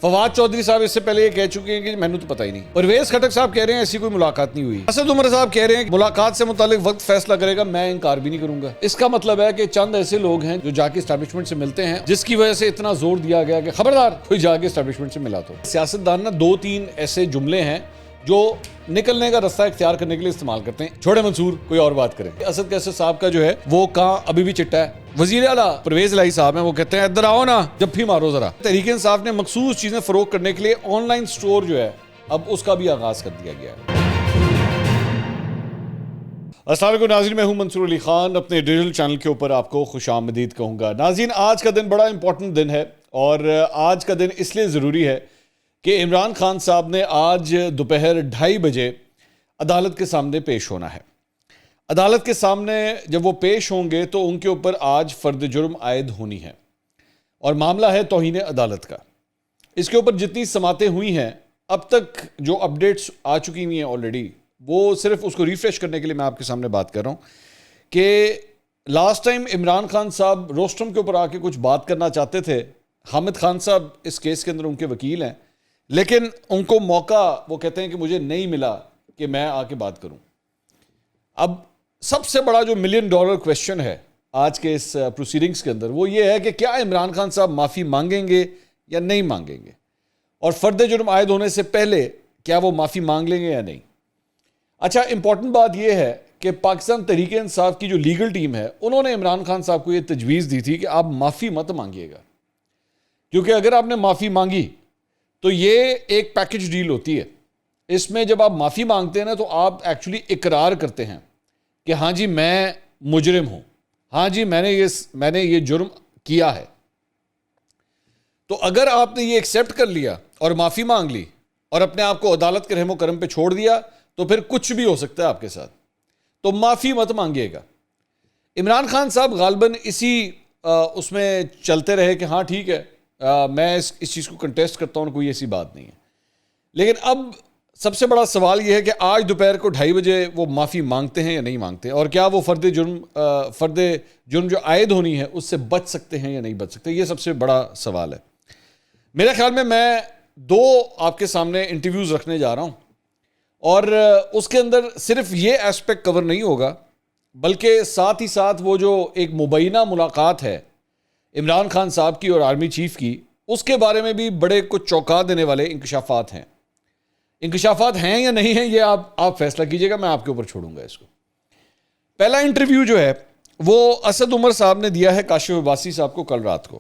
فواد چودھری صاحب اس سے پہلے یہ کہہ چکے ہیں کہ میں نے تو پتہ ہی نہیں. پرویز خٹک صاحب کہہ رہے ہیں ایسی کوئی ملاقات نہیں ہوئی. اسد عمر صاحب کہہ رہے ہیں کہ ملاقات سے متعلق وقت فیصلہ کرے گا, میں انکار بھی نہیں کروں گا. اس کا مطلب ہے کہ چند ایسے لوگ ہیں جو جا کے اسٹیبلشمنٹ سے ملتے ہیں, جس کی وجہ سے اتنا زور دیا گیا کہ خبردار کوئی جا کے اسٹیبلشمنٹ سے ملا تو. سیاستدان نا 2-3 ایسے جملے ہیں جو نکلنے کا راستہ اختیار کرنے کے لیے استعمال کرتے ہیں. چھوڑے منصور, کوئی اور بات کریں. اسد کیسر صاحب کا جو ہے وہ کہاں ابھی بھی چٹا ہے. وزیر اعلیٰ پرویز الہی صاحب ہیں, وہ کہتے ہیں ادھر آؤ نا جب بھی مارو ذرا. تحریک انصاف نے مخصوص چیزیں فروغ کرنے کے لیے آن لائن سٹور جو ہے اب اس کا بھی آغاز کر دیا گیا ہے. السلام علیکم ناظرین, میں ہوں منصور علی خان. اپنے ڈیجیٹل چینل کے اوپر آپ کو خوش آمدید کہوں گا. ناظرین, آج کا دن بڑا امپورٹنٹ دن ہے, اور آج کا دن اس لیے ضروری ہے کہ عمران خان صاحب نے آج دوپہر 2:30 بجے عدالت کے سامنے پیش ہونا ہے. عدالت کے سامنے جب وہ پیش ہوں گے تو ان کے اوپر آج فرد جرم عائد ہونی ہے, اور معاملہ ہے توہین عدالت کا. اس کے اوپر جتنی سماعتیں ہوئی ہیں اب تک, جو اپڈیٹس آ چکی ہوئی ہیں آلریڈی, وہ صرف اس کو ریفریش کرنے کے لیے میں آپ کے سامنے بات کر رہا ہوں کہ لاسٹ ٹائم عمران خان صاحب روسٹرم کے اوپر آ کے کچھ بات کرنا چاہتے تھے. حامد خان صاحب اس کیس کے اندر ان کے وکیل ہیں, لیکن ان کو موقع وہ کہتے ہیں کہ مجھے نہیں ملا کہ میں آ کے بات کروں. اب سب سے بڑا جو $1 ملین کویسچن ہے آج کے اس پروسیڈنگز کے اندر, وہ یہ ہے کہ کیا عمران خان صاحب معافی مانگیں گے یا نہیں مانگیں گے, اور فرد جرم عائد ہونے سے پہلے کیا وہ معافی مانگ لیں گے یا نہیں. اچھا, امپورٹنٹ بات یہ ہے کہ پاکستان تحریک انصاف کی جو لیگل ٹیم ہے, انہوں نے عمران خان صاحب کو یہ تجویز دی تھی کہ آپ معافی مت مانگیے گا, کیونکہ اگر آپ نے معافی مانگی تو یہ ایک پیکج ڈیل ہوتی ہے. اس میں جب آپ معافی مانگتے ہیں نا تو آپ ایکچولی اقرار کرتے ہیں کہ ہاں جی میں مجرم ہوں, ہاں جی میں نے یہ جرم کیا ہے. تو اگر آپ نے یہ ایکسیپٹ کر لیا اور معافی مانگ لی اور اپنے آپ کو عدالت کے رحم و کرم پہ چھوڑ دیا, تو پھر کچھ بھی ہو سکتا ہے آپ کے ساتھ. تو معافی مت مانگیے گا. عمران خان صاحب غالباً اسی اس میں چلتے رہے کہ ہاں ٹھیک ہے, میں اس چیز کو کنٹیسٹ کرتا ہوں, کوئی ایسی بات نہیں ہے. لیکن اب سب سے بڑا سوال یہ ہے کہ آج دوپہر کو 2:30 بجے وہ معافی مانگتے ہیں یا نہیں مانگتے, اور کیا وہ فرد جرم جو عائد ہونی ہے اس سے بچ سکتے ہیں یا نہیں بچ سکتے. یہ سب سے بڑا سوال ہے. میرے خیال میں 2 آپ کے سامنے انٹرویوز رکھنے جا رہا ہوں, اور اس کے اندر صرف یہ ایسپیکٹ کور نہیں ہوگا, بلکہ ساتھ ہی ساتھ وہ جو ایک مبینہ ملاقات ہے عمران خان صاحب کی اور آرمی چیف کی, اس کے بارے میں بھی بڑے کچھ چونکا دینے والے انکشافات ہیں. انکشافات ہیں یا نہیں ہیں یہ آپ فیصلہ کیجئے گا, میں آپ کے اوپر چھوڑوں گا اس کو. پہلا انٹرویو جو ہے وہ اسد عمر صاحب نے دیا ہے کاشف عباسی صاحب کو کل رات کو.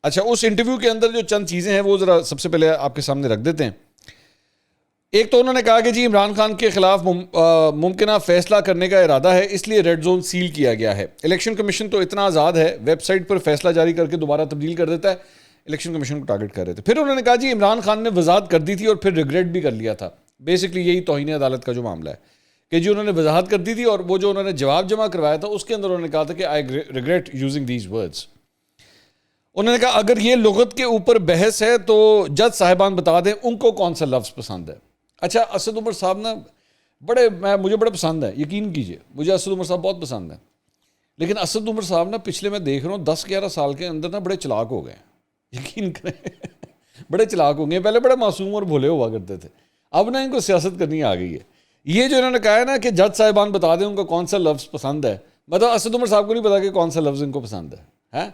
اچھا, اس انٹرویو کے اندر جو چند چیزیں ہیں وہ ذرا سب سے پہلے آپ کے سامنے رکھ دیتے ہیں. ایک تو انہوں نے کہا کہ جی عمران خان کے خلاف ممکنہ فیصلہ کرنے کا ارادہ ہے, اس لیے ریڈ زون سیل کیا گیا ہے. الیکشن کمیشن تو اتنا آزاد ہے, ویب سائٹ پر فیصلہ جاری کر کے دوبارہ تبدیل کر دیتا ہے. الیکشن کمیشن کو ٹارگٹ کر رہے تھے. پھر انہوں نے کہا جی عمران خان نے وضاحت کر دی تھی اور پھر ریگریٹ بھی کر لیا تھا. بیسکلی یہی توہین عدالت کا جو معاملہ ہے کہ جی انہوں نے وضاحت کر دی تھی, اور وہ جو انہوں نے جواب جمع کروایا تھا اس کے اندر انہوں نے کہا تھا کہ آئی ریگریٹ یوزنگ دیز ورڈز. انہوں نے کہا اگر یہ لغت کے اوپر بحث ہے تو جج صاحبان بتا دیں ان کو کون سا لفظ پسند ہے. اچھا, اسد عمر صاحب نا مجھے بڑے پسند ہے, یقین کیجئے مجھے اسد عمر صاحب بہت پسند ہے. لیکن اسد عمر صاحب نا پچھلے میں دیکھ رہا ہوں 10-11 سال کے اندر نا بڑے چلاک ہو گئے, یقین کریں بڑے چلاک ہو گئے. پہلے بڑے معصوم اور بھولے ہوا کرتے تھے, اب نا ان کو سیاست کرنی آ گئی ہے. یہ جو انہوں نے کہا ہے نا کہ جج صاحبان بتا دیں ان کو کون سا لفظ پسند ہے, مطلب اسد عمر صاحب کو نہیں پتا کہ کون سا لفظ ان کو پسند ہے.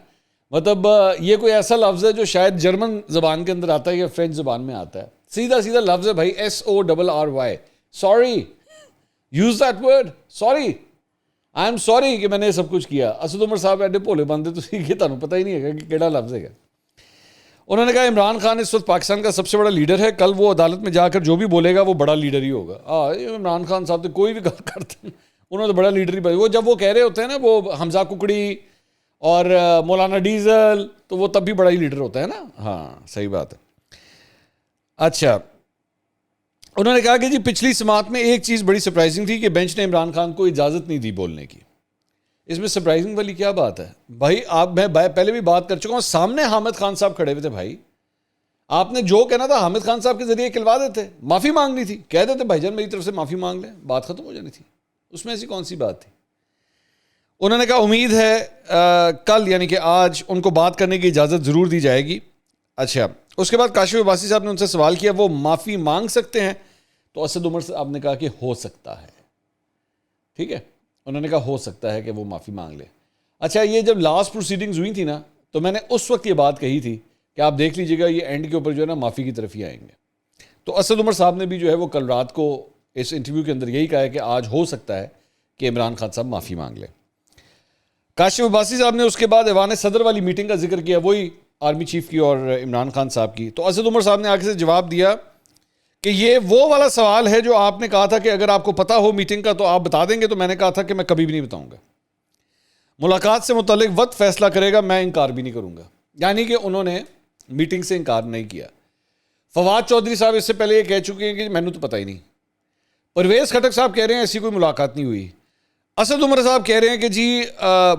مطلب یہ کوئی ایسا لفظ ہے جو شاید جرمن زبان کے اندر آتا ہے یا فرینچ زبان میں آتا ہے. سیدھا سیدھا لفظ ہے بھائی, SORRY, sorry, use that word, sorry, I am sorry کہ میں نے سب کچھ کیا. اسد عمر صاحب ایڈے بھولے بندے تو یہ تمہیں پتہ ہی نہیں ہے کہ کیڑا لفظ ہے. انہوں نے کہا عمران خان اس وقت پاکستان کا سب سے بڑا لیڈر ہے, کل وہ عدالت میں جا کر جو بھی بولے گا وہ بڑا لیڈر ہی ہوگا. عمران خان صاحب تو کوئی بھی گل کرتے ہیں انہوں نے بڑا لیڈر ہی, وہ جب وہ کہہ رہے ہوتے ہیں نا وہ حمزہ ککڑی اور مولانا ڈیزل, تو وہ تب بھی بڑا ہی لیڈر ہوتا ہے نا. ہاں صحیح بات ہے. اچھا, انہوں نے کہا کہ جی پچھلی سماعت میں ایک چیز بڑی سرپرائزنگ تھی کہ بینچ نے عمران خان کو اجازت نہیں دی بولنے کی. اس میں سرپرائزنگ والی کیا بات ہے بھائی؟ میں پہلے بھی بات کر چکا ہوں, سامنے حامد خان صاحب کھڑے ہوئے تھے بھائی. آپ نے جو کہنا تھا حامد خان صاحب کے ذریعے کہلوا دیتے, معافی مانگنی تھی, کہہ دیتے بھائی جان میری طرف سے معافی مانگ لیں, بات ختم ہو جانی تھی. اس میں ایسی کون سی بات تھی؟ انہوں نے کہا امید ہے کل یعنی کہ آج ان کو بات کرنے کی اجازت ضرور دی جائے گی. اچھا, اس کے بعد کاشف عباسی صاحب نے ان سے سوال کیا وہ معافی مانگ سکتے ہیں؟ تو اسد عمر صاحب نے کہا کہ ہو سکتا ہے. ٹھیک ہے, انہوں نے کہا ہو سکتا ہے کہ وہ معافی مانگ لے. اچھا, یہ جب لاسٹ پروسیڈنگز ہوئی تھی نا, تو میں نے اس وقت یہ بات کہی تھی کہ آپ دیکھ لیجئے گا یہ اینڈ کے اوپر جو ہے نا معافی کی طرف ہی آئیں گے. تو اسد عمر صاحب نے بھی جو ہے وہ کل رات کو اس انٹرویو کے اندر یہی کہا ہے کہ آج ہو سکتا ہے کہ عمران خان صاحب معافی مانگ لیں. کاشف عباسی صاحب نے اس کے بعد ایوان صدر والی میٹنگ کا ذکر کیا, وہی آرمی چیف کی اور عمران خان صاحب کی. تو اسد عمر صاحب نے آگے سے جواب دیا کہ یہ وہ والا سوال ہے جو آپ نے کہا تھا کہ اگر آپ کو پتا ہو میٹنگ کا تو آپ بتا دیں گے, تو میں نے کہا تھا کہ میں کبھی بھی نہیں بتاؤں گا. ملاقات سے متعلق وقت فیصلہ کرے گا, میں انکار بھی نہیں کروں گا. یعنی کہ انہوں نے میٹنگ سے انکار نہیں کیا. فواد چودھری صاحب اس سے پہلے یہ کہہ چکے ہیں کہ میں نے تو پتہ ہی نہیں. پرویز خٹک صاحب کہہ رہے ہیں ایسی کوئی ملاقات نہیں ہوئی. اسد عمر صاحب کہہ رہے ہیں کہ جی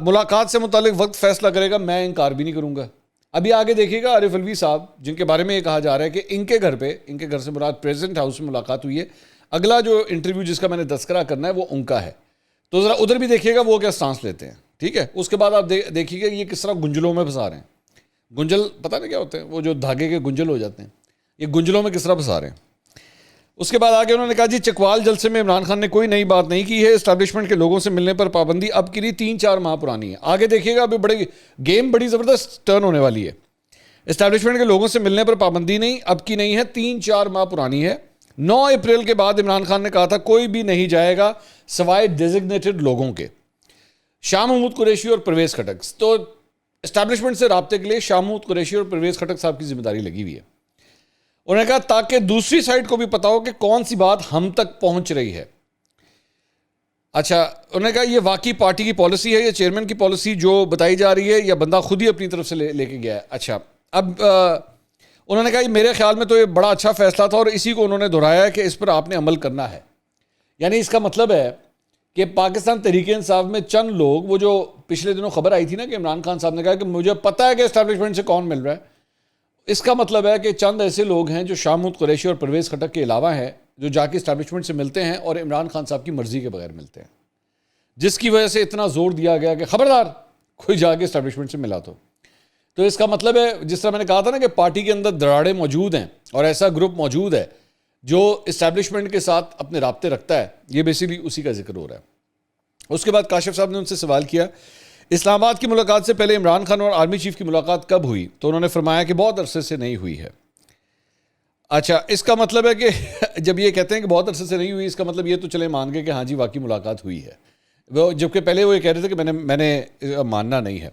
ملاقات سے متعلق وقت فیصلہ کرے گا, میں انکار بھی نہیں کروں گا. ابھی آگے دیکھیے گا عارف الوی صاحب جن کے بارے میں یہ کہا جا رہا ہے کہ ان کے گھر پہ, ان کے گھر سے مراد پریزیڈنٹ ہاؤس میں ملاقات ہوئی ہے. اگلا جو انٹرویو جس کا میں نے تذکرہ کرنا ہے وہ ان کا ہے, تو ذرا ادھر بھی دیکھیے گا وہ کیا سٹانس لیتے ہیں. ٹھیک ہے, اس کے بعد آپ دیکھیے گا یہ کس طرح گنجلوں میں پھنسا رہے ہیں. گنجل پتہ نہیں کیا ہوتے ہیں, وہ جو دھاگے کے گنجل ہو جاتے ہیں, یہ گنجلوں میں کس طرح پھنسا رہے ہیں. اس کے بعد آگے انہوں نے کہا جی چکوال جلسے میں عمران خان نے کوئی نئی بات نہیں کی ہے, اسٹیبلشمنٹ کے لوگوں سے ملنے پر پابندی اب کی نہیں 3-4 ماہ پرانی ہے. آگے دیکھیے گا ابھی گیم بڑی زبردست ٹرن ہونے والی ہے. اسٹیبلشمنٹ کے لوگوں سے ملنے پر پابندی نہیں, اب کی نہیں ہے, 3-4 ماہ پرانی ہے. 9 اپریل کے بعد عمران خان نے کہا تھا کوئی بھی نہیں جائے گا سوائے ڈیزگنیٹڈ لوگوں کے. شاہ محمود قریشی اور پرویز خٹک, تو اسٹیبلشمنٹ سے رابطے کے لیے شاہ محمود قریشی اور پرویز خٹک صاحب کی ذمہ داری لگی ہوئی ہے. انہوں نے کہا تاکہ دوسری سائڈ کو بھی پتا ہو کہ کون سی بات ہم تک پہنچ رہی ہے. اچھا, انہوں نے کہا یہ واقعی پارٹی کی پالیسی ہے یا چیئرمین کی پالیسی جو بتائی جا رہی ہے, یا بندہ خود ہی اپنی طرف سے لے کے گیا ہے. اچھا, اب انہوں نے کہا میرے خیال میں تو یہ بڑا اچھا فیصلہ تھا اور اسی کو انہوں نے دہرایا ہے کہ اس پر آپ نے عمل کرنا ہے. یعنی اس کا مطلب ہے کہ پاکستان تحریک انصاف میں چند لوگ, وہ جو پچھلے دنوں خبر آئی تھی نا کہ عمران خان صاحب نے کہا کہ مجھے پتہ ہے کہ اسٹیبلشمنٹ سے کون مل رہا ہے, اس کا مطلب ہے کہ چند ایسے لوگ ہیں جو شاہ محمود قریشی اور پرویز خٹک کے علاوہ ہیں جو جا کے اسٹیبلشمنٹ سے ملتے ہیں اور عمران خان صاحب کی مرضی کے بغیر ملتے ہیں, جس کی وجہ سے اتنا زور دیا گیا کہ خبردار کوئی جا کے اسٹیبلشمنٹ سے ملا تو اس کا مطلب ہے جس طرح میں نے کہا تھا نا کہ پارٹی کے اندر دراڑے موجود ہیں اور ایسا گروپ موجود ہے جو اسٹیبلشمنٹ کے ساتھ اپنے رابطے رکھتا ہے, یہ بیسیکلی اسی کا ذکر ہو رہا ہے. اس کے بعد کاشف صاحب نے ان سے سوال کیا اسلام آباد کی ملاقات سے پہلے عمران خان اور آرمی چیف کی ملاقات کب ہوئی, تو انہوں نے فرمایا کہ بہت عرصے سے نہیں ہوئی ہے. اچھا, اس کا مطلب ہے کہ جب یہ کہتے ہیں کہ بہت عرصے سے نہیں ہوئی, اس کا مطلب یہ تو چلے مان گئے کہ ہاں جی واقعی ملاقات ہوئی ہے, وہ جبکہ پہلے وہ یہ کہہ رہے تھے کہ میں نے ماننا نہیں ہے.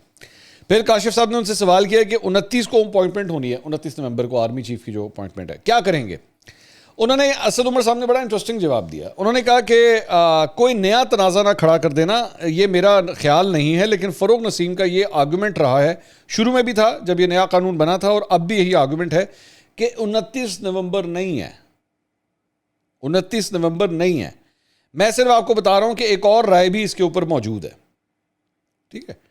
پھر کاشف صاحب نے ان سے سوال کیا کہ 29 کو اپوائنٹمنٹ ہونی ہے, 29 نومبر کو آرمی چیف کی جو اپوائنٹمنٹ ہے, کیا کریں گے. انہوں نے اسد عمر صاحب نے بڑا انٹرسٹنگ جواب دیا. انہوں نے کہا کہ کوئی نیا تنازع نہ کھڑا کر دینا, یہ میرا خیال نہیں ہے, لیکن فروغ نسیم کا یہ آرگومنٹ رہا ہے, شروع میں بھی تھا جب یہ نیا قانون بنا تھا, اور اب بھی یہی آرگومنٹ ہے کہ 29 نومبر نہیں ہے, 29 نومبر نہیں ہے. میں صرف آپ کو بتا رہا ہوں کہ ایک اور رائے بھی اس کے اوپر موجود ہے. ٹھیک ہے,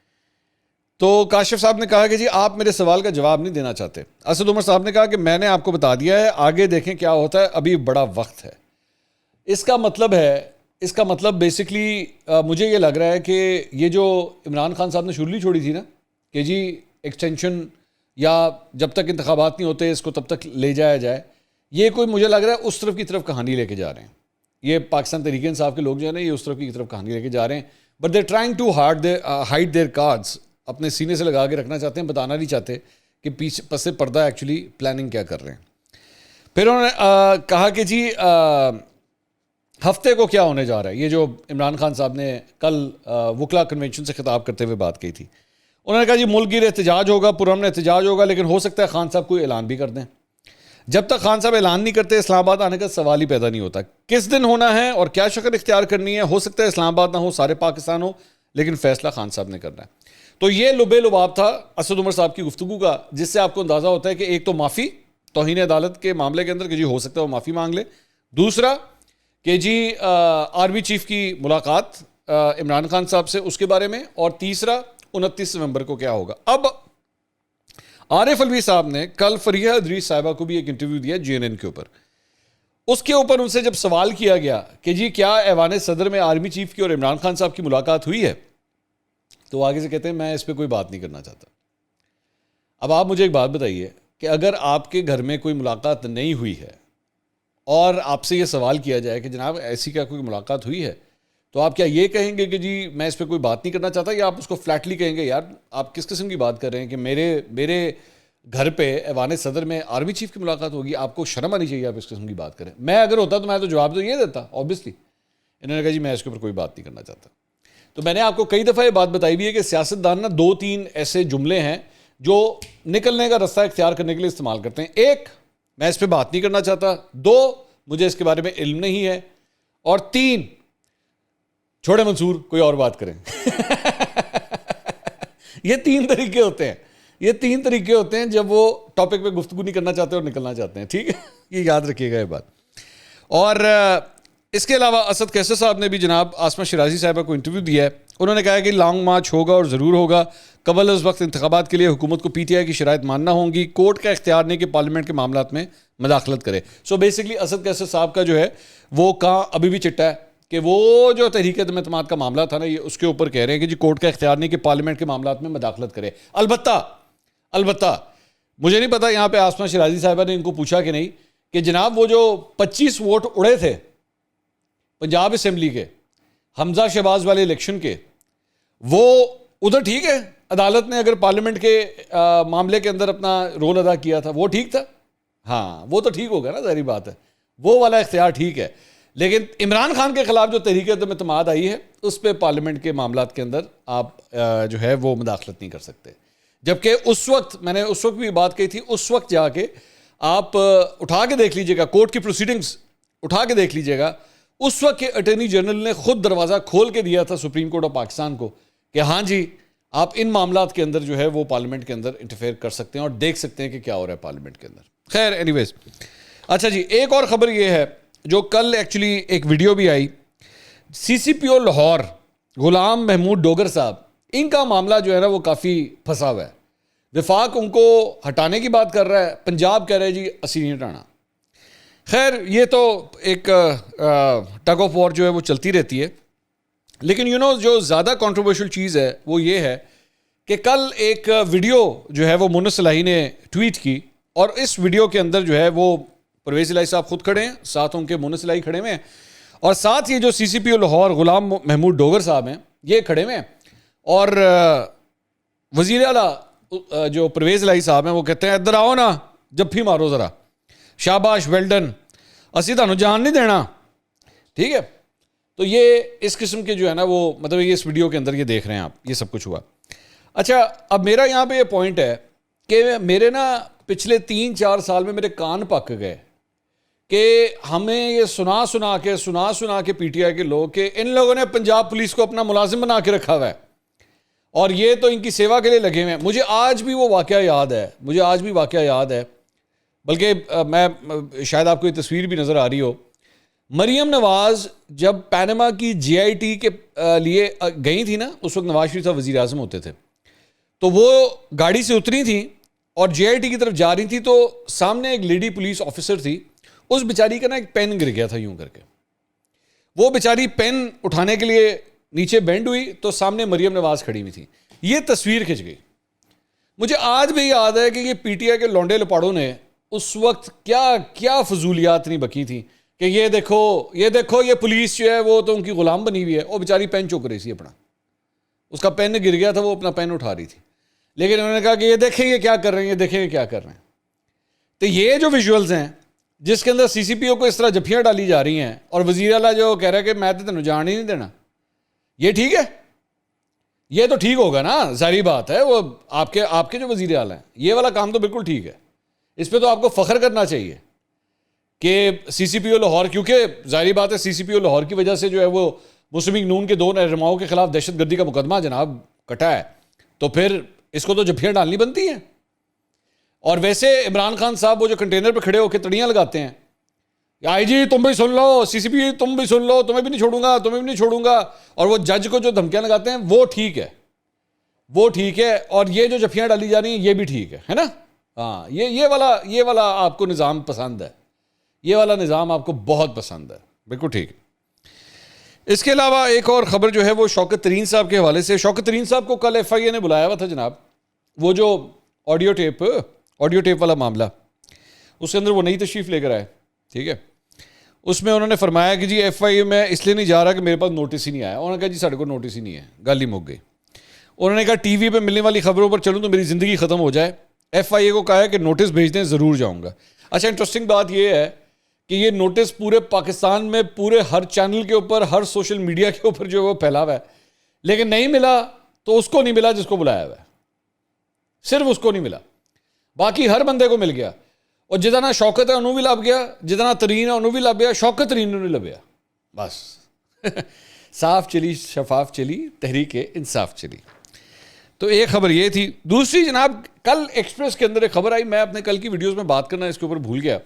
تو کاشف صاحب نے کہا کہ جی آپ میرے سوال کا جواب نہیں دینا چاہتے. اسد عمر صاحب نے کہا کہ میں نے آپ کو بتا دیا ہے, آگے دیکھیں کیا ہوتا ہے, ابھی بڑا وقت ہے. اس کا مطلب بیسکلی مجھے یہ لگ رہا ہے کہ یہ جو عمران خان صاحب نے شرلی چھوڑی تھی نا کہ جی ایکسٹینشن یا جب تک انتخابات نہیں ہوتے اس کو تب تک لے جایا جائے, یہ کوئی مجھے لگ رہا ہے اس طرف کی طرف کہانی لے کے جا رہے ہیں. یہ پاکستان تحریک انصاف کے لوگ جو ہیں نا, یہ اس طرف کی طرف کہانی لے کے جا رہے ہیں. But they trying to hide their cards, اپنے سینے سے لگا کے رکھنا چاہتے ہیں, بتانا نہیں چاہتے کہ پیچھے پس پردہ ایکچولی پلاننگ کیا کر رہے ہیں. پھر انہوں نے کہا کہ جی ہفتے کو کیا ہونے جا رہا ہے, یہ جو عمران خان صاحب نے کل وکلا کنونشن سے خطاب کرتے ہوئے بات کی تھی. انہوں نے کہا جی ملک گیر احتجاج ہوگا, پرامن احتجاج ہوگا, لیکن ہو سکتا ہے خان صاحب کوئی اعلان بھی کر دیں. جب تک خان صاحب اعلان نہیں کرتے اسلام آباد آنے کا سوال ہی پیدا نہیں ہوتا. کس دن ہونا ہے اور کیا شکل اختیار کرنی ہے, ہو سکتا ہے اسلام آباد نہ ہو, سارے پاکستان ہو, لیکن فیصلہ خان صاحب نے کرنا ہے. تو یہ لبے لباب تھا اسد عمر صاحب کی گفتگو کا, جس سے آپ کو اندازہ ہوتا ہے کہ ایک تو معافی توہین عدالت کے معاملے کے اندر کہ جی ہو سکتا ہے وہ معافی مانگ لے, دوسرا کہ جی آرمی چیف کی ملاقات عمران خان صاحب سے اس کے بارے میں, اور تیسرا 29 نومبر کو کیا ہوگا. اب عارف الوی صاحب نے کل فریحہ ادریس صاحبہ کو بھی ایک انٹرویو دیا JNN کے اوپر. اس کے اوپر ان سے جب سوال کیا گیا کہ جی کیا ایوان صدر میں آرمی چیف کی اور عمران خان صاحب کی ملاقات ہوئی ہے, تو آگے سے کہتے ہیں میں اس پہ کوئی بات نہیں کرنا چاہتا. اب آپ مجھے ایک بات بتائیے کہ اگر آپ کے گھر میں کوئی ملاقات نہیں ہوئی ہے اور آپ سے یہ سوال کیا جائے کہ جناب ایسی کیا کوئی ملاقات ہوئی ہے، تو آپ کیا یہ کہیں گے کہ جی میں اس پہ کوئی بات نہیں کرنا چاہتا، یا آپ اس کو فلیٹلی کہیں گے یار آپ کس قسم کی بات کر رہے ہیں کہ میرے گھر پہ ایوان صدر میں آرمی چیف کی ملاقات ہوگی، آپ کو شرم آنی چاہیے آپ اس قسم کی بات کریں؟ میں اگر ہوتا تو میں تو جواب تو یہ دیتا اوبیسلی. انہوں نے کہا جی میں اس کے اوپر کوئی بات نہیں کرنا چاہتا. تو میں نے آپ کو کئی دفعہ یہ بات بتائی بھی ہے کہ سیاستدان نا 2-3 ایسے جملے ہیں جو نکلنے کا رستہ اختیار کرنے کے لیے استعمال کرتے ہیں. 1 میں اس پہ بات نہیں کرنا چاہتا، 2 مجھے اس کے بارے میں علم نہیں ہے، اور 3 چھوڑے منصور کوئی اور بات کریں. یہ 3 طریقے ہوتے ہیں، یہ 3 طریقے ہوتے ہیں جب وہ ٹاپک پہ گفتگو نہیں کرنا چاہتے اور نکلنا چاہتے ہیں. ٹھیک ہے، یہ یاد رکھیے گا یہ بات. اور اس کے علاوہ اسد کیسر صاحب نے بھی جناب آسمہ شیرازی صاحبہ کو انٹرویو دیا ہے. انہوں نے کہا کہ لانگ مارچ ہوگا اور ضرور ہوگا. قبل از وقت انتخابات کے لیے حکومت کو پی ٹی آئی کی شرائط ماننا ہوں گی. کورٹ کا اختیار نہیں کہ پارلیمنٹ کے معاملات میں مداخلت کرے. سو بیسکلی اسد کیسر صاحب کا جو ہے وہ کہاں ابھی بھی چٹا ہے کہ وہ جو تحریک عدم اعتماد کا معاملہ تھا نا، یہ اس کے اوپر کہہ رہے ہیں کہ جی کورٹ کا اختیار نہیں کہ پارلیمنٹ کے معاملات میں مداخلت کرے. البتہ مجھے نہیں پتا یہاں پہ آسمہ شیرازی صاحبہ نے ان کو پوچھا کہ نہیں کہ جناب وہ جو 25 ووٹ اڑے تھے پنجاب اسمبلی کے حمزہ شہباز والے الیکشن کے، وہ ادھر ٹھیک ہے، عدالت نے اگر پارلیمنٹ کے معاملے کے اندر اپنا رول ادا کیا تھا وہ ٹھیک تھا. ہاں وہ تو ٹھیک ہوگا نا، ظاہری بات ہے وہ والا اختیار ٹھیک ہے. لیکن عمران خان کے خلاف جو تحریک عدم اعتماد آئی ہے اس پہ پارلیمنٹ کے معاملات کے اندر آپ جو ہے وہ مداخلت نہیں کر سکتے. جبکہ اس وقت میں نے اس وقت بھی بات کہی تھی، اس وقت جا کے آپ اٹھا کے دیکھ لیجئے گا کورٹ کی پروسیڈنگز، اٹھا کے دیکھ لیجئے گا. اس وقت کے اٹارنی جنرل نے خود دروازہ کھول کے دیا تھا سپریم کورٹ آف پاکستان کو کہ ہاں جی آپ ان معاملات کے اندر جو ہے وہ پارلیمنٹ کے اندر انٹرفیئر کر سکتے ہیں اور دیکھ سکتے ہیں کہ کیا ہو رہا ہے پارلیمنٹ کے اندر. خیر اینی ویز، اچھا جی ایک اور خبر یہ ہے جو کل ایکچولی ایک ویڈیو بھی آئی. سی سی پی او لاہور غلام محمود ڈوگر صاحب، ان کا معاملہ جو ہے نا وہ کافی پھنسا ہوا ہے. وفاق ان کو ہٹانے کی بات کر رہا ہے، پنجاب کہہ رہے جی اسی نہیں ہٹانا. خیر یہ تو ایک ٹگ آف وار جو ہے وہ چلتی رہتی ہے. لیکن جو زیادہ کنٹروورشل چیز ہے وہ یہ ہے کہ کل ایک ویڈیو جو ہے وہ مونس صلاحی نے ٹویٹ کی، اور اس ویڈیو کے اندر جو ہے وہ پرویز الہی صاحب خود کھڑے ہیں، ساتھ ان کے مونس صلاحی کھڑے ہوئے ہیں، اور ساتھ یہ جو سی سی پی او لاہور غلام محمود ڈوگر صاحب ہیں یہ کھڑے ہوئے ہیں. اور وزیر اعلیٰ جو پرویز الہی صاحب ہیں وہ کہتے ہیں ادھر آؤ نا جب مارو ذرا، شاباش ویل ڈن، اسی تانوں جان نہیں دینا. ٹھیک ہے، تو یہ اس قسم کے جو ہے نا وہ مطلب یہ اس ویڈیو کے اندر یہ دیکھ رہے ہیں آپ، یہ سب کچھ ہوا. اچھا اب میرا یہاں پہ یہ پوائنٹ ہے کہ میرے نا پچھلے 3-4 سال میں میرے کان پک گئے کہ ہمیں یہ سنا کے پی ٹی آئی کے لوگ کہ ان لوگوں نے پنجاب پولیس کو اپنا ملازم بنا کے رکھا ہوا ہے اور یہ تو ان کی سیوا کے لیے لگے ہوئے ہیں. مجھے آج بھی وہ واقعہ یاد ہے، بلکہ میں شاید آپ کو یہ تصویر بھی نظر آ رہی ہو. مریم نواز جب پینما کی جے آئی ٹی کے لیے گئی تھی نا، اس وقت نواز شریف صاحب وزیر اعظم ہوتے تھے، تو وہ گاڑی سے اتری تھیں اور جے آئی ٹی کی طرف جا رہی تھی، تو سامنے ایک لیڈی پولیس آفیسر تھی، اس بیچاری کا نا ایک پین گر گیا تھا یوں کر کے. وہ بیچاری پین اٹھانے کے لیے نیچے بینڈ ہوئی تو سامنے مریم نواز کھڑی ہوئی تھی، یہ تصویر کھنچ گئی. مجھے آج بھی یاد ہے کہ یہ پی ٹی آئی کے لونڈے لپاڑوں نے اس وقت کیا فضولیات نہیں بکی تھی کہ یہ دیکھو یہ پولیس جو ہے وہ تو ان کی غلام بنی ہوئی ہے. وہ بیچاری پین چوک رہی تھی اپنا، اس کا پین گر گیا تھا، وہ اپنا پین اٹھا رہی تھی، لیکن انہوں نے کہا کہ یہ دیکھیں یہ کیا کر رہے ہیں. تو یہ جو ویژولز ہیں جس کے اندر سی سی پی او کو اس طرح جھپیاں ڈالی جا رہی ہیں اور وزیر اعلیٰ جو کہہ رہا ہے کہ میں تو تینوں جان ہی نہیں دینا، یہ ٹھیک ہے؟ یہ تو ٹھیک ہوگا نا، ظاہری بات ہے. وہ آپ کے جو وزیر اعلیٰ ہیں یہ والا کام تو بالکل ٹھیک ہے، اس پہ تو آپ کو فخر کرنا چاہیے کہ سی سی پی او لاہور، کیونکہ ظاہری بات ہے سی سی پی او لاہور کی وجہ سے جو ہے وہ مسلم لیگ نون کے 2 رہنماؤں کے خلاف دہشت گردی کا مقدمہ جناب کٹا ہے، تو پھر اس کو تو جھپیاں ڈالنی بنتی ہیں. اور ویسے عمران خان صاحب وہ جو کنٹینر پہ کھڑے ہو کے تڑیاں لگاتے ہیں، آئی جی تم بھی سن لو، سی سی پی تم بھی سن لو، تمہیں بھی نہیں چھوڑوں گا، اور وہ جج کو جو دھمکیاں لگاتے ہیں وہ ٹھیک ہے. اور یہ جو جھپیاں ڈالی جا رہی ہیں یہ بھی ٹھیک ہے نا. ہاں یہ والا آپ کو نظام پسند ہے، یہ والا نظام آپ کو بہت پسند ہے، بالکل ٹھیک ہے. اس کے علاوہ ایک اور خبر جو ہے وہ شوکت ترین صاحب کے حوالے سے. شوکت ترین صاحب کو کل ایف آئی اے نے بلایا ہوا تھا جناب، وہ جو آڈیو ٹیپ آڈیو ٹیپ والا معاملہ، اس کے اندر وہ نئی تشریف لے کر آئے، ٹھیک ہے. اس میں انہوں نے فرمایا کہ جی ایف آئی اے میں اس لیے نہیں جا رہا کہ میرے پاس نوٹس ہی نہیں آیا. انہوں نے کہا جی ساڑھے کو نوٹس ہی نہیں ہے، گل ہی مک گئی. انہوں نے کہا ٹی وی پہ ملنے والی خبروں پر چلوں تو میری زندگی ختم ہو جائے. ایف آئی اے کو کہا ہے کہ نوٹس بھیج دیں، ضرور جاؤں گا. اچھا انٹرسٹنگ بات یہ ہے کہ یہ نوٹس پورے پاکستان میں پورے ہر چینل کے اوپر، ہر سوشل میڈیا کے اوپر جو ہے وہ پھیلا ہوا ہے، لیکن نہیں ملا تو اس کو نہیں ملا جس کو بلایا ہوا ہے، صرف اس کو نہیں ملا، باقی ہر بندے کو مل گیا. اور جتنا شوکت ہے انہوں بھی لب گیا، جتنا ترین ہے انہوں بھی لب گیا، شوکت ترین انہوں نے لبیا. بس صاف چلی، شفاف چلی، تحریک انصاف چلی. تو ایک خبر یہ تھی. دوسری جناب، کل ایکسپریس کے اندر ایک خبر آئی، میں اپنے کل کی ویڈیوز میں بات کرنا اس کے اوپر بھول گیا،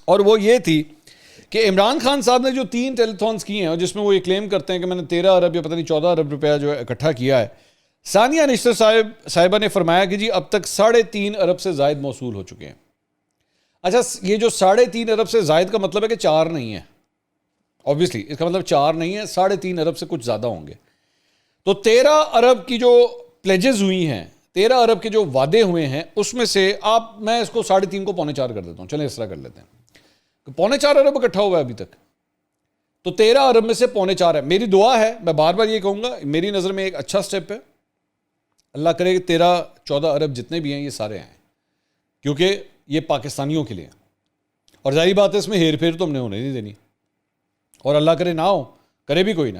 اور وہ یہ تھی کہ عمران خان صاحب نے جو 3 ٹیلیتھونس کیے ہیں اور جس میں وہ یہ کلیم کرتے ہیں کہ میں نے 13 ارب یا پتہ نہیں 14 ارب روپیہ جو ہے اکٹھا کیا ہے. ثانیہ نشتر صاحبہ نے فرمایا کہ جی اب تک 3.5 ارب سے زائد موصول ہو چکے ہیں. اچھا یہ جو 3.5 ارب سے زائد کا مطلب ہے کہ 4 نہیں ہے، اوبویسلی اس کا مطلب 4 نہیں ہے، 3.5 ارب سے کچھ زیادہ ہوں گے. تو 13 ارب کی جو پلیجز ہوئی ہیں، 13 ارب کے جو وعدے ہوئے ہیں، اس میں سے میں اس کو 3.5 کو 3.25 کر دیتا ہوں. چلیں اس طرح کر لیتے ہیں کہ 3.25 ارب اکٹھا ہوا ہے ابھی تک، تو 13 ارب میں سے 3.25 ہے. میری دعا ہے، میں بار بار یہ کہوں گا، میری نظر میں ایک اچھا سٹیپ ہے. اللہ کرے کہ 13-14 ارب جتنے بھی ہیں یہ سارے آئیں، کیونکہ یہ پاکستانیوں کے لیے ہیں. اور ظاہری بات ہے اس میں ہیر پھیر تو ہم نے ہونے نہیں دینی، اور اللہ کرے نہ ہو، کرے بھی کوئی نہ.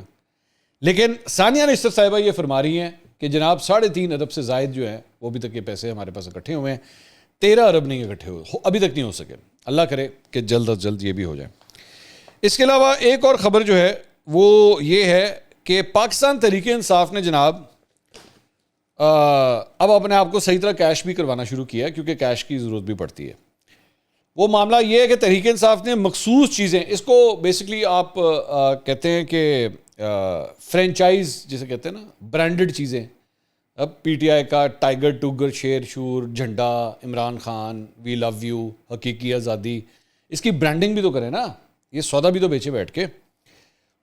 لیکن ثانیہ نشتر صاحبہ یہ فرما رہی ہیں کہ جناب 3.5 ارب سے زائد جو ہے وہ ابھی تک یہ پیسے ہمارے پاس اکٹھے ہوئے ہیں. 13 ارب نہیں اکٹھے ہوئے، ابھی تک نہیں ہو سکے. اللہ کرے کہ جلد از جلد یہ بھی ہو جائے. اس کے علاوہ ایک اور خبر جو ہے وہ یہ ہے کہ پاکستان تحریک انصاف نے جناب اب اپنے آپ کو صحیح طرح کیش بھی کروانا شروع کیا ہے، کیونکہ کیش کی ضرورت بھی پڑتی ہے. وہ معاملہ یہ ہے کہ تحریک انصاف نے مخصوص چیزیں، اس کو بیسکلی آپ کہتے ہیں کہ فرینچائز جسے کہتے ہیں نا، برانڈڈ چیزیں. اب پی ٹی آئی کا ٹائیگر ٹوگر شیر شور جھنڈا، عمران خان وی لو یو، حقیقی آزادی، اس کی برانڈنگ بھی تو کریں نا، یہ سودا بھی تو بیچے بیٹھ کے.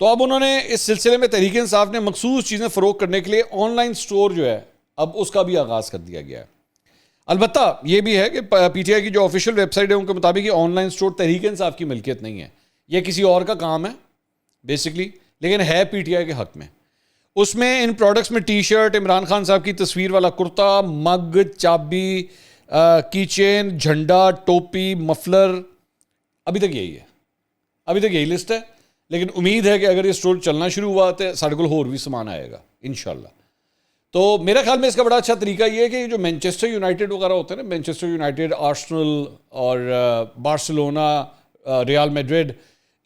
تو اب انہوں نے اس سلسلے میں تحریک انصاف نے مخصوص چیزیں فروغ کرنے کے لیے آن لائن سٹور جو ہے اب اس کا بھی آغاز کر دیا گیا ہے. البتہ یہ بھی ہے کہ پی ٹی آئی کی جو آفیشیل ویب سائٹ ہے ان کے مطابق یہ on line store Tehreek Insaf کی ملکیت نہیں ہے، یہ کسی اور کا کام ہے بیسکلی، لیکن ہے پی ٹی آئی کے حق میں. اس میں ان پروڈکٹس میں ٹی شرٹ، عمران خان صاحب کی تصویر والا کرتا، مگ، چابی، کی چین، جھنڈا، ٹوپی، مفلر، ابھی تک یہی ہے، ابھی تک یہی لسٹ ہے. لیکن امید ہے کہ اگر یہ سٹور چلنا شروع ہوا تو ساڑھے کو اور بھی سامان آئے گا انشاءاللہ. تو میرا خیال میں اس کا بڑا اچھا طریقہ یہ ہے کہ جو مینچسٹر یونائٹڈ وغیرہ ہوتے ہیں نا، مینچسٹر یونائٹڈ، آرسنل اور بارسلونا، ریال میڈرڈ،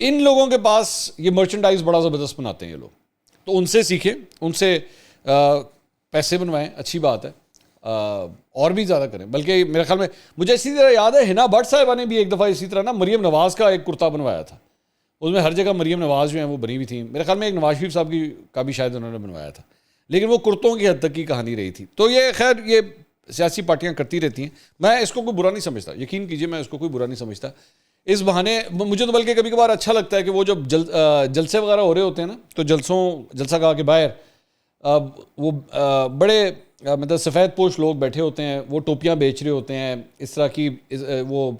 ان لوگوں کے پاس یہ مرچنڈائز بڑا زبردست بناتے ہیں یہ لوگ. تو ان سے سیکھیں، ان سے پیسے بنوائیں، اچھی بات ہے، اور بھی زیادہ کریں. بلکہ میرے خیال میں مجھے اسی طرح یاد ہے ہنا بٹ صاحبہ نے بھی ایک دفعہ اسی طرح نا مریم نواز کا ایک کرتا بنوایا تھا. اس میں ہر جگہ مریم نواز جو ہیں وہ بنی ہوئی تھیں. میرے خیال میں ایک نواز شریف صاحب کا بھی شاید انہوں نے بنوایا تھا، لیکن وہ کرتوں کی حد تک کی کہانی رہی تھی. تو یہ خیر یہ سیاسی پارٹیاں کرتی رہتی ہیں، میں اس کو کوئی برا نہیں سمجھتا، یقین کیجئے میں اس کو کوئی برا نہیں سمجھتا. اس بہانے مجھے تو بلکہ کبھی کبھار اچھا لگتا ہے کہ وہ جب جلسے وغیرہ ہو رہے ہوتے ہیں نا، تو جلسہ گاہ کے باہر وہ بڑے مطلب سفید پوش لوگ بیٹھے ہوتے ہیں، وہ ٹوپیاں بیچ رہے ہوتے ہیں، اس طرح کی وہ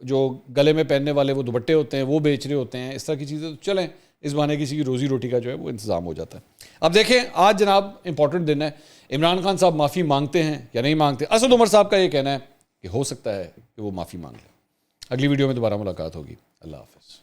جو گلے میں پہننے والے وہ دوپٹے ہوتے ہیں وہ بیچ رہے ہوتے ہیں، اس طرح کی چیزیں. تو چلیں اس بہانے کسی کی روزی روٹی کا جو ہے وہ انتظام ہو جاتا ہے. اب دیکھیں آج جناب امپورٹنٹ دن ہے، عمران خان صاحب معافی مانگتے ہیں یا نہیں مانگتے. اسد عمر صاحب کا یہ کہنا ہے کہ ہو سکتا ہے کہ وہ معافی مانگ لیں. اگلی ویڈیو میں دوبارہ ملاقات ہوگی. اللہ حافظ.